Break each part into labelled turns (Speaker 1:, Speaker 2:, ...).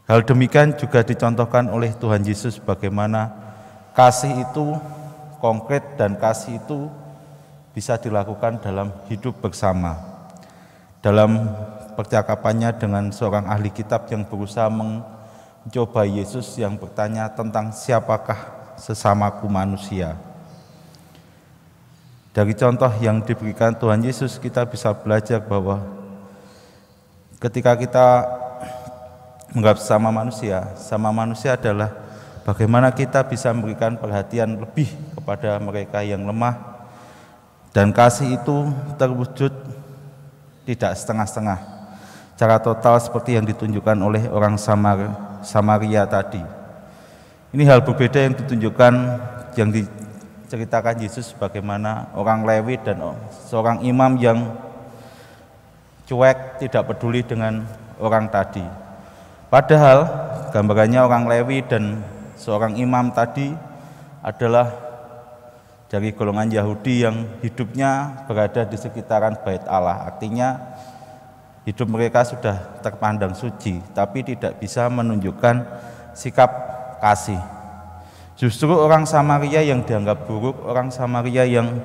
Speaker 1: Hal demikian juga dicontohkan oleh Tuhan Yesus bagaimana kasih itu konkret dan kasih itu bisa dilakukan dalam hidup bersama. Dalam percakapannya dengan seorang ahli kitab yang berusaha mencoba Yesus yang bertanya tentang siapakah sesamaku manusia. Dari contoh yang diberikan Tuhan Yesus kita bisa belajar bahwa ketika kita menganggap sama manusia adalah bagaimana kita bisa memberikan perhatian lebih kepada mereka yang lemah, dan kasih itu terwujud tidak setengah-setengah, secara total seperti yang ditunjukkan oleh orang Samaria tadi. Ini hal berbeda yang ditunjukkan, yang diceritakan Yesus bagaimana orang Lewi dan seorang imam yang cuek, tidak peduli dengan orang tadi. Padahal gambarannya orang Lewi dan seorang imam tadi adalah dari golongan Yahudi yang hidupnya berada di sekitaran Bait Allah. Artinya hidup mereka sudah terpandang suci, tapi tidak bisa menunjukkan sikap kasih. Justru orang Samaria yang dianggap buruk, orang Samaria yang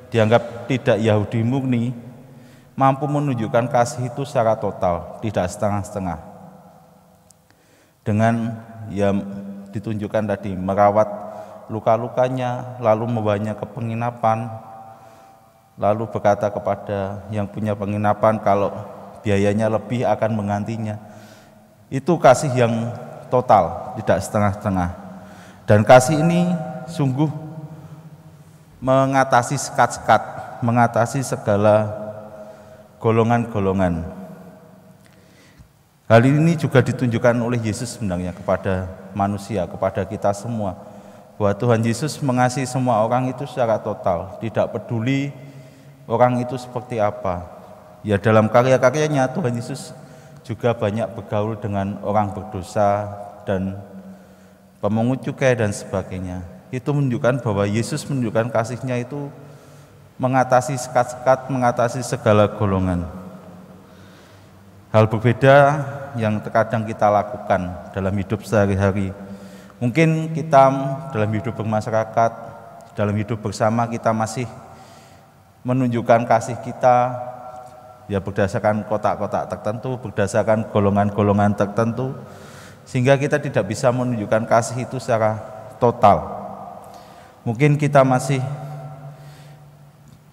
Speaker 1: dianggap tidak Yahudi murni, mampu menunjukkan kasih itu secara total, tidak setengah-setengah. Dengan yang ditunjukkan tadi, merawat luka-lukanya, lalu membawanya ke penginapan, lalu berkata kepada yang punya penginapan kalau biayanya lebih akan menggantinya. Itu kasih yang total, tidak setengah-setengah. Dan kasih ini sungguh mengatasi sekat-sekat, mengatasi segala golongan-golongan. Hal ini juga ditunjukkan oleh Yesus sebenarnya kepada manusia, kepada kita semua, bahwa Tuhan Yesus mengasihi semua orang itu secara total, tidak peduli orang itu seperti apa. Ya, dalam karya-karyanya Tuhan Yesus juga banyak bergaul dengan orang berdosa dan pemungut cukai dan sebagainya. Itu menunjukkan bahwa Yesus menunjukkan kasih-Nya itu mengatasi sekat-sekat, mengatasi segala golongan. Hal berbeda yang terkadang kita lakukan dalam hidup sehari-hari. Mungkin kita dalam hidup bermasyarakat, dalam hidup bersama kita masih menunjukkan kasih kita ya berdasarkan kotak-kotak tertentu, berdasarkan golongan-golongan tertentu, sehingga kita tidak bisa menunjukkan kasih itu secara total. Mungkin kita masih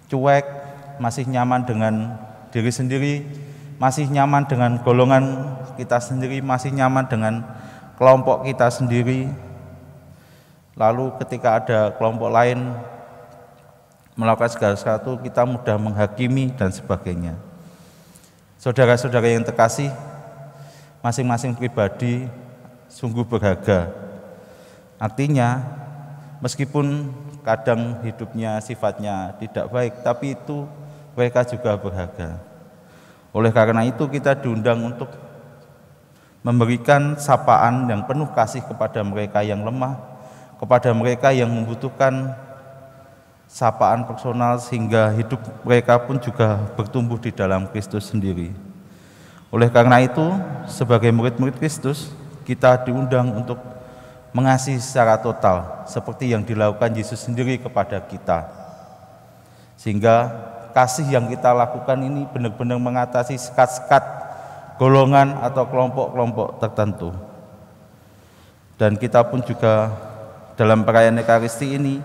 Speaker 1: cuek, masih nyaman dengan diri sendiri, masih nyaman dengan golongan kita sendiri, masih nyaman dengan kelompok kita sendiri. Lalu ketika ada kelompok lain melakukan segala sesuatu, kita mudah menghakimi dan sebagainya. Saudara-saudara yang terkasih, masing-masing pribadi sungguh berharga. Artinya, meskipun kadang hidupnya sifatnya tidak baik, tapi itu mereka juga berharga. Oleh karena itu kita diundang untuk memberikan sapaan yang penuh kasih kepada mereka yang lemah, kepada mereka yang membutuhkan sapaan personal, sehingga hidup mereka pun juga bertumbuh di dalam Kristus sendiri. Oleh karena itu, sebagai murid-murid Kristus, kita diundang untuk mengasihi secara total, seperti yang dilakukan Yesus sendiri kepada kita. Sehingga kasih yang kita lakukan ini benar-benar mengatasi sekat-sekat golongan atau kelompok-kelompok tertentu. Dan kita pun juga dalam perayaan Ekaristi ini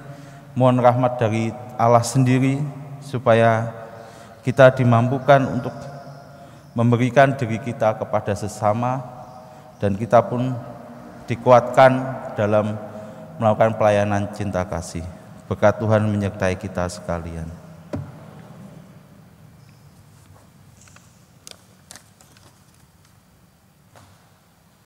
Speaker 1: mohon rahmat dari Allah sendiri supaya kita dimampukan untuk memberikan diri kita kepada sesama, dan kita pun dikuatkan dalam melakukan pelayanan cinta kasih. Berkat Tuhan menyertai kita sekalian.